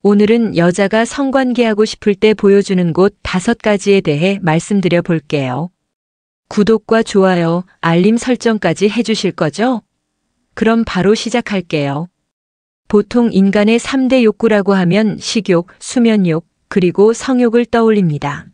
오늘은 여자가 성관계하고 싶을 때 보여주는 곳 5가지에 대해 말씀드려 볼게요. 구독과 좋아요, 알림 설정까지 해주실 거죠? 그럼 바로 시작할게요. 보통 인간의 3대 욕구라고 하면 식욕, 수면욕, 그리고 성욕을 떠올립니다.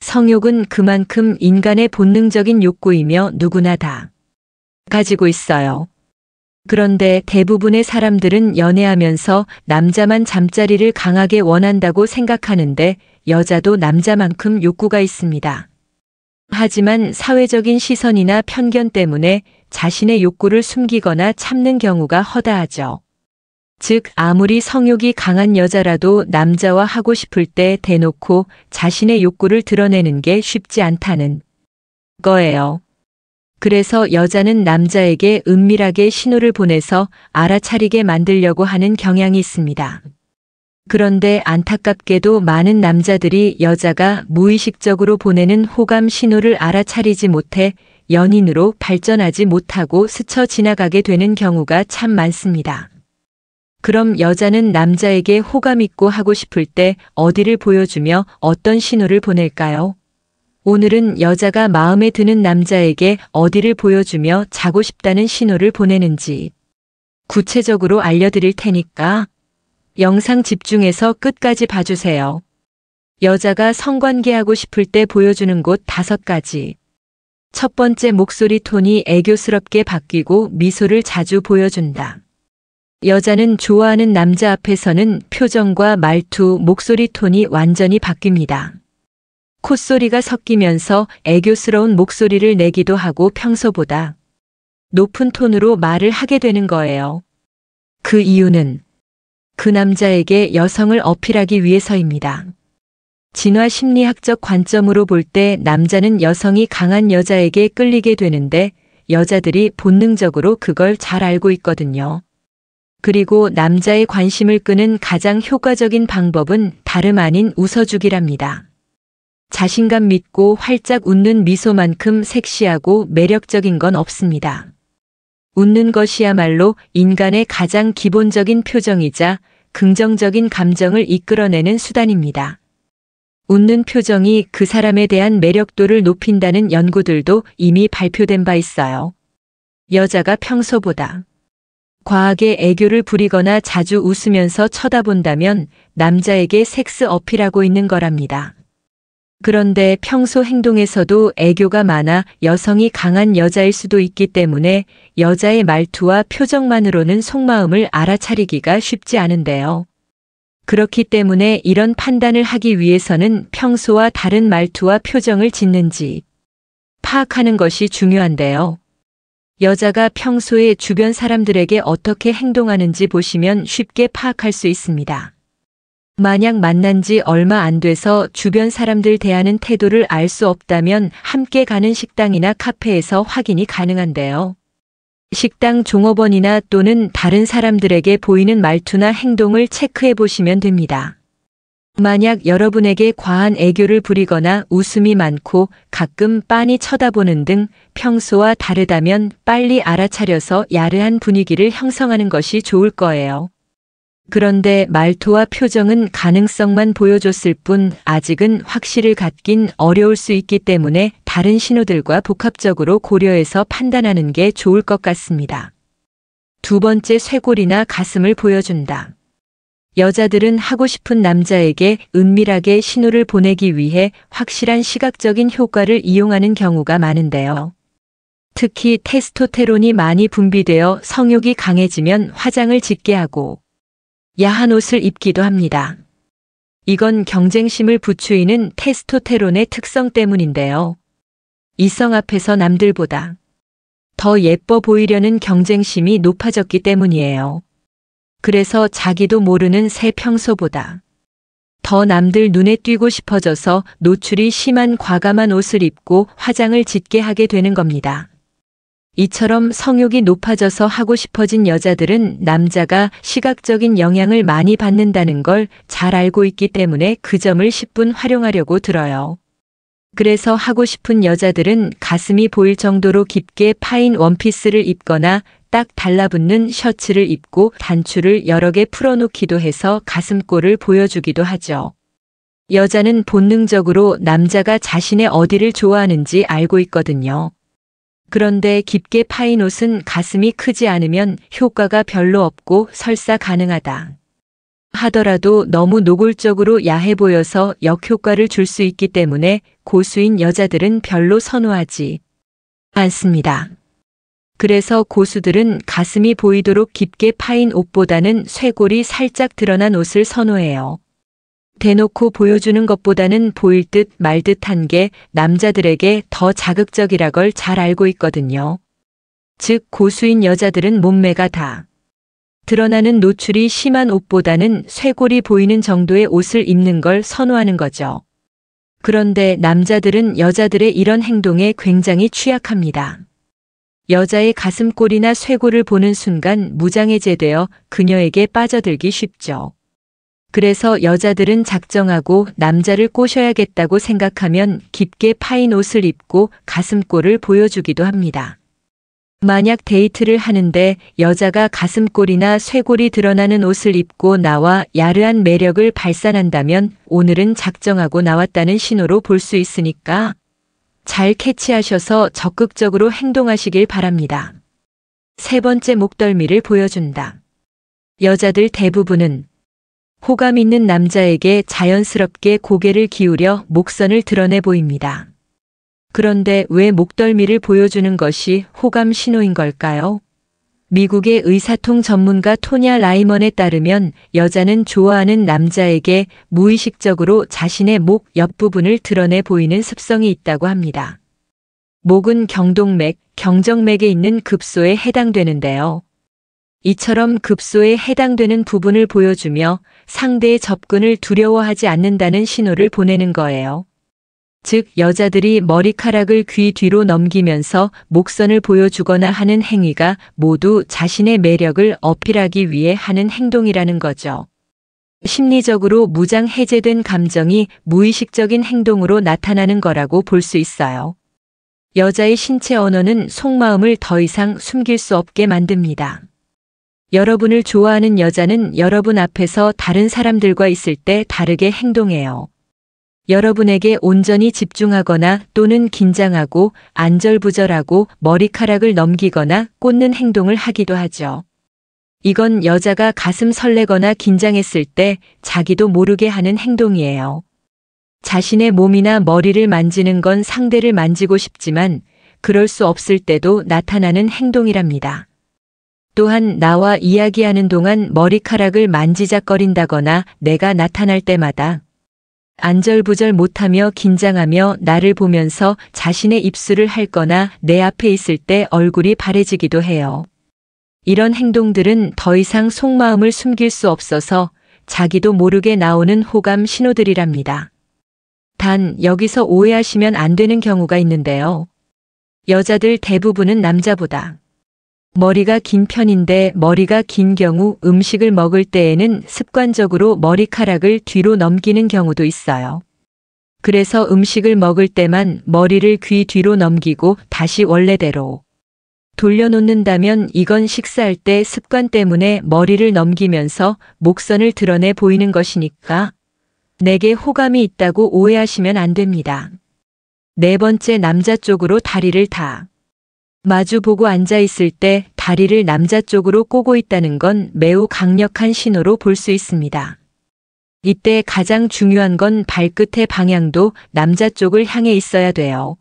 성욕은 그만큼 인간의 본능적인 욕구이며 누구나 다 가지고 있어요. 그런데 대부분의 사람들은 연애하면서 남자만 잠자리를 강하게 원한다고 생각하는데 여자도 남자만큼 욕구가 있습니다. 하지만 사회적인 시선이나 편견 때문에 자신의 욕구를 숨기거나 참는 경우가 허다하죠. 즉, 아무리 성욕이 강한 여자라도 남자와 하고 싶을 때 대놓고 자신의 욕구를 드러내는 게 쉽지 않다는 거예요. 그래서 여자는 남자에게 은밀하게 신호를 보내서 알아차리게 만들려고 하는 경향이 있습니다. 그런데 안타깝게도 많은 남자들이 여자가 무의식적으로 보내는 호감 신호를 알아차리지 못해 연인으로 발전하지 못하고 스쳐 지나가게 되는 경우가 참 많습니다. 그럼 여자는 남자에게 호감 있고 하고 싶을 때 어디를 보여주며 어떤 신호를 보낼까요? 오늘은 여자가 마음에 드는 남자에게 어디를 보여주며 자고 싶다는 신호를 보내는지 구체적으로 알려드릴 테니까 영상 집중해서 끝까지 봐주세요. 여자가 성관계하고 싶을 때 보여주는 곳 5가지. 첫 번째, 목소리 톤이 애교스럽게 바뀌고 미소를 자주 보여준다. 여자는 좋아하는 남자 앞에서는 표정과 말투, 목소리 톤이 완전히 바뀝니다. 콧소리가 섞이면서 애교스러운 목소리를 내기도 하고 평소보다 높은 톤으로 말을 하게 되는 거예요. 그 이유는 그 남자에게 여성을 어필하기 위해서입니다. 진화 심리학적 관점으로 볼 때 남자는 여성이 강한 여자에게 끌리게 되는데 여자들이 본능적으로 그걸 잘 알고 있거든요. 그리고 남자의 관심을 끄는 가장 효과적인 방법은 다름 아닌 웃어주기랍니다. 자신감 믿고 활짝 웃는 미소만큼 섹시하고 매력적인 건 없습니다. 웃는 것이야말로 인간의 가장 기본적인 표정이자 긍정적인 감정을 이끌어내는 수단입니다. 웃는 표정이 그 사람에 대한 매력도를 높인다는 연구들도 이미 발표된 바 있어요. 여자가 평소보다 과하게 애교를 부리거나 자주 웃으면서 쳐다본다면 남자에게 섹스 어필하고 있는 거랍니다. 그런데 평소 행동에서도 애교가 많아 여성이 강한 여자일 수도 있기 때문에 여자의 말투와 표정만으로는 속마음을 알아차리기가 쉽지 않은데요. 그렇기 때문에 이런 판단을 하기 위해서는 평소와 다른 말투와 표정을 짓는지 파악하는 것이 중요한데요. 여자가 평소에 주변 사람들에게 어떻게 행동하는지 보시면 쉽게 파악할 수 있습니다. 만약 만난 지 얼마 안 돼서 주변 사람들 대하는 태도를 알 수 없다면 함께 가는 식당이나 카페에서 확인이 가능한데요. 식당 종업원이나 또는 다른 사람들에게 보이는 말투나 행동을 체크해 보시면 됩니다. 만약 여러분에게 과한 애교를 부리거나 웃음이 많고 가끔 빤히 쳐다보는 등 평소와 다르다면 빨리 알아차려서 야르한 분위기를 형성하는 것이 좋을 거예요. 그런데 말투와 표정은 가능성만 보여줬을 뿐 아직은 확실을 갖긴 어려울 수 있기 때문에 다른 신호들과 복합적으로 고려해서 판단하는 게 좋을 것 같습니다. 두 번째, 쇄골이나 가슴을 보여준다. 여자들은 하고 싶은 남자에게 은밀하게 신호를 보내기 위해 확실한 시각적인 효과를 이용하는 경우가 많은데요. 특히 테스토테론이 많이 분비되어 성욕이 강해지면 화장을 짙게 하고 야한 옷을 입기도 합니다. 이건 경쟁심을 부추기는 테스토테론의 특성 때문인데요. 이성 앞에서 남들보다 더 예뻐 보이려는 경쟁심이 높아졌기 때문이에요. 그래서 자기도 모르는 새 평소보다 더 남들 눈에 띄고 싶어져서 노출이 심한 과감한 옷을 입고 화장을 짙게 하게 되는 겁니다. 이처럼 성욕이 높아져서 하고 싶어진 여자들은 남자가 시각적인 영향을 많이 받는다는 걸 잘 알고 있기 때문에 그 점을 10분 활용하려고 들어요. 그래서 하고 싶은 여자들은 가슴이 보일 정도로 깊게 파인 원피스를 입거나 딱 달라붙는 셔츠를 입고 단추를 여러 개 풀어놓기도 해서 가슴골을 보여주기도 하죠. 여자는 본능적으로 남자가 자신의 어디를 좋아하는지 알고 있거든요. 그런데 깊게 파인 옷은 가슴이 크지 않으면 효과가 별로 없고 설사 가능하다 하더라도 너무 노골적으로 야해 보여서 역효과를 줄 수 있기 때문에 고수인 여자들은 별로 선호하지 않습니다. 그래서 고수들은 가슴이 보이도록 깊게 파인 옷보다는 쇄골이 살짝 드러난 옷을 선호해요. 대놓고 보여주는 것보다는 보일 듯 말 듯한 게 남자들에게 더 자극적이라 걸 잘 알고 있거든요. 즉 고수인 여자들은 몸매가 다 드러나는 노출이 심한 옷보다는 쇄골이 보이는 정도의 옷을 입는 걸 선호하는 거죠. 그런데 남자들은 여자들의 이런 행동에 굉장히 취약합니다. 여자의 가슴골이나 쇄골을 보는 순간 무장해제되어 그녀에게 빠져들기 쉽죠. 그래서 여자들은 작정하고 남자를 꼬셔야겠다고 생각하면 깊게 파인 옷을 입고 가슴골을 보여주기도 합니다. 만약 데이트를 하는데 여자가 가슴골이나 쇄골이 드러나는 옷을 입고 나와 야르한 매력을 발산한다면 오늘은 작정하고 나왔다는 신호로 볼 수 있으니까 잘 캐치하셔서 적극적으로 행동하시길 바랍니다. 세 번째, 목덜미를 보여준다. 여자들 대부분은 호감 있는 남자에게 자연스럽게 고개를 기울여 목선을 드러내 보입니다. 그런데 왜 목덜미를 보여주는 것이 호감 신호인 걸까요? 미국의 의사통 전문가 토냐 라이먼에 따르면 여자는 좋아하는 남자에게 무의식적으로 자신의 목 옆부분을 드러내 보이는 습성이 있다고 합니다. 목은 경동맥, 경정맥에 있는 급소에 해당되는데요. 이처럼 급소에 해당되는 부분을 보여주며 상대의 접근을 두려워하지 않는다는 신호를 보내는 거예요. 즉 여자들이 머리카락을 귀 뒤로 넘기면서 목선을 보여주거나 하는 행위가 모두 자신의 매력을 어필하기 위해 하는 행동이라는 거죠. 심리적으로 무장 해제된 감정이 무의식적인 행동으로 나타나는 거라고 볼 수 있어요. 여자의 신체 언어는 속마음을 더 이상 숨길 수 없게 만듭니다. 여러분을 좋아하는 여자는 여러분 앞에서 다른 사람들과 있을 때 다르게 행동해요. 여러분에게 온전히 집중하거나 또는 긴장하고 안절부절하고 머리카락을 넘기거나 꽂는 행동을 하기도 하죠. 이건 여자가 가슴 설레거나 긴장했을 때 자기도 모르게 하는 행동이에요. 자신의 몸이나 머리를 만지는 건 상대를 만지고 싶지만 그럴 수 없을 때도 나타나는 행동이랍니다. 또한 나와 이야기하는 동안 머리카락을 만지작거린다거나 내가 나타날 때마다 안절부절 못하며 긴장하며 나를 보면서 자신의 입술을 핥거나 내 앞에 있을 때 얼굴이 바래지기도 해요. 이런 행동들은 더 이상 속마음을 숨길 수 없어서 자기도 모르게 나오는 호감 신호들이랍니다. 단 여기서 오해하시면 안 되는 경우가 있는데요. 여자들 대부분은 남자보다 머리가 긴 편인데 머리가 긴 경우 음식을 먹을 때에는 습관적으로 머리카락을 뒤로 넘기는 경우도 있어요. 그래서 음식을 먹을 때만 머리를 귀 뒤로 넘기고 다시 원래대로 돌려놓는다면 이건 식사할 때 습관 때문에 머리를 넘기면서 목선을 드러내 보이는 것이니까 내게 호감이 있다고 오해하시면 안 됩니다. 네 번째, 남자 쪽으로 다리를 다 마주보고 앉아있을 때 다리를 남자 쪽으로 꼬고 있다는 건 매우 강력한 신호로 볼 수 있습니다. 이때 가장 중요한 건 발끝의 방향도 남자 쪽을 향해 있어야 돼요.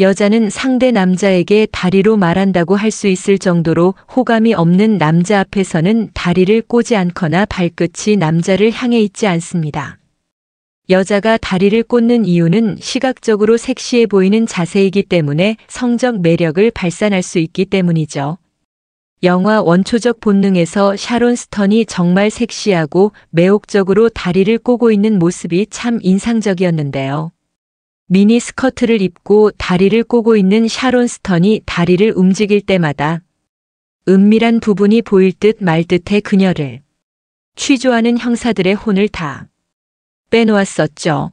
여자는 상대 남자에게 다리로 말한다고 할 수 있을 정도로 호감이 없는 남자 앞에서는 다리를 꼬지 않거나 발끝이 남자를 향해 있지 않습니다. 여자가 다리를 꽂는 이유는 시각적으로 섹시해 보이는 자세이기 때문에 성적 매력을 발산할 수 있기 때문이죠. 영화 원초적 본능에서 샤론 스턴이 정말 섹시하고 매혹적으로 다리를 꼬고 있는 모습이 참 인상적이었는데요. 미니 스커트를 입고 다리를 꼬고 있는 샤론 스턴이 다리를 움직일 때마다 은밀한 부분이 보일 듯 말 듯해 그녀를 취조하는 형사들의 혼을 다 빼놓았었죠.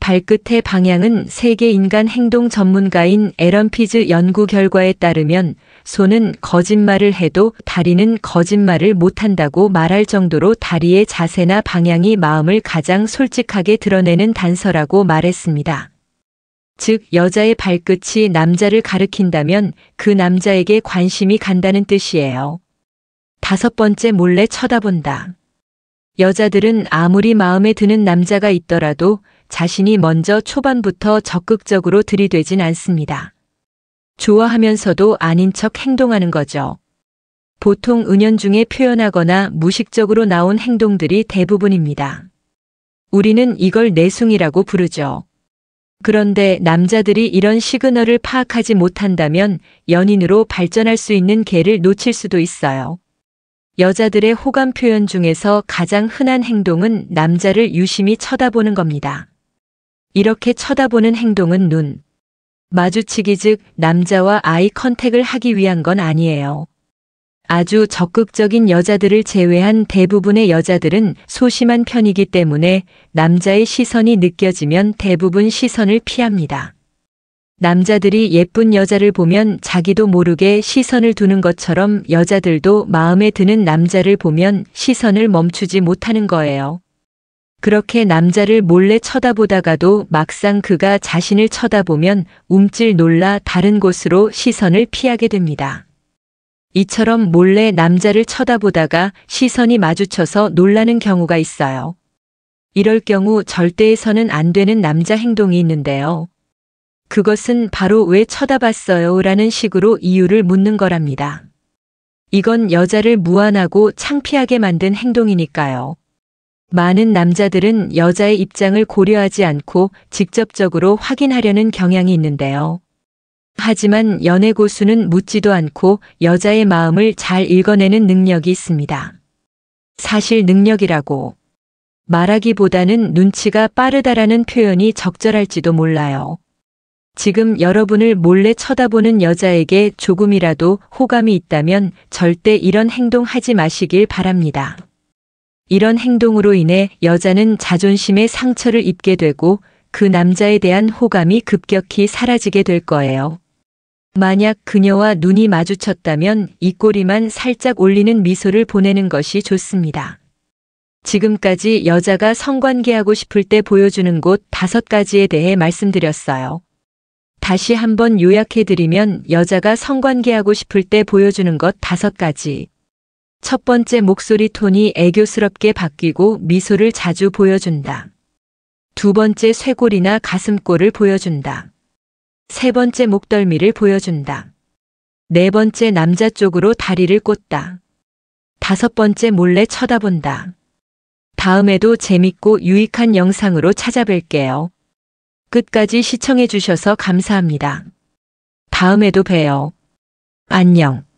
발끝의 방향은 세계 인간 행동 전문가인 에런 피즈 연구 결과에 따르면 손은 거짓말을 해도 다리는 거짓말을 못한다고 말할 정도로 다리의 자세나 방향이 마음을 가장 솔직하게 드러내는 단서라고 말했습니다. 즉, 여자의 발끝이 남자를 가리킨다면 그 남자에게 관심이 간다는 뜻이에요. 5번째, 몰래 쳐다본다. 여자들은 아무리 마음에 드는 남자가 있더라도 자신이 먼저 초반부터 적극적으로 들이대진 않습니다. 좋아하면서도 아닌 척 행동하는 거죠. 보통 은연중에 표현하거나 무식적으로 나온 행동들이 대부분입니다. 우리는 이걸 내숭이라고 부르죠. 그런데 남자들이 이런 시그널을 파악하지 못한다면 연인으로 발전할 수 있는 기회를 놓칠 수도 있어요. 여자들의 호감 표현 중에서 가장 흔한 행동은 남자를 유심히 쳐다보는 겁니다. 이렇게 쳐다보는 행동은 눈 마주치기, 즉 남자와 아이 컨택을 하기 위한 건 아니에요. 아주 적극적인 여자들을 제외한 대부분의 여자들은 소심한 편이기 때문에 남자의 시선이 느껴지면 대부분 시선을 피합니다. 남자들이 예쁜 여자를 보면 자기도 모르게 시선을 두는 것처럼 여자들도 마음에 드는 남자를 보면 시선을 멈추지 못하는 거예요. 그렇게 남자를 몰래 쳐다보다가도 막상 그가 자신을 쳐다보면 움찔 놀라 다른 곳으로 시선을 피하게 됩니다. 이처럼 몰래 남자를 쳐다보다가 시선이 마주쳐서 놀라는 경우가 있어요. 이럴 경우 절대 해서는 안 되는 남자 행동이 있는데요. 그것은 바로 왜 쳐다봤어요? 라는 식으로 이유를 묻는 거랍니다. 이건 여자를 무안하고 창피하게 만든 행동이니까요. 많은 남자들은 여자의 입장을 고려하지 않고 직접적으로 확인하려는 경향이 있는데요. 하지만 연애 고수는 묻지도 않고 여자의 마음을 잘 읽어내는 능력이 있습니다. 사실 능력이라고 말하기보다는 눈치가 빠르다라는 표현이 적절할지도 몰라요. 지금 여러분을 몰래 쳐다보는 여자에게 조금이라도 호감이 있다면 절대 이런 행동 하지 마시길 바랍니다. 이런 행동으로 인해 여자는 자존심에 상처를 입게 되고 그 남자에 대한 호감이 급격히 사라지게 될 거예요. 만약 그녀와 눈이 마주쳤다면 입꼬리만 살짝 올리는 미소를 보내는 것이 좋습니다. 지금까지 여자가 성관계하고 싶을 때 보여주는 곳 5가지에 대해 말씀드렸어요. 다시 한번 요약해드리면 여자가 성관계하고 싶을 때 보여주는 것 5가지. 첫 번째, 목소리 톤이 애교스럽게 바뀌고 미소를 자주 보여준다. 두 번째, 쇄골이나 가슴골을 보여준다. 세 번째, 목덜미를 보여준다. 네 번째, 남자 쪽으로 다리를 꽂다. 5번째, 몰래 쳐다본다. 다음에도 재밌고 유익한 영상으로 찾아뵐게요. 끝까지 시청해 주셔서 감사합니다. 다음에도 봬요. 안녕.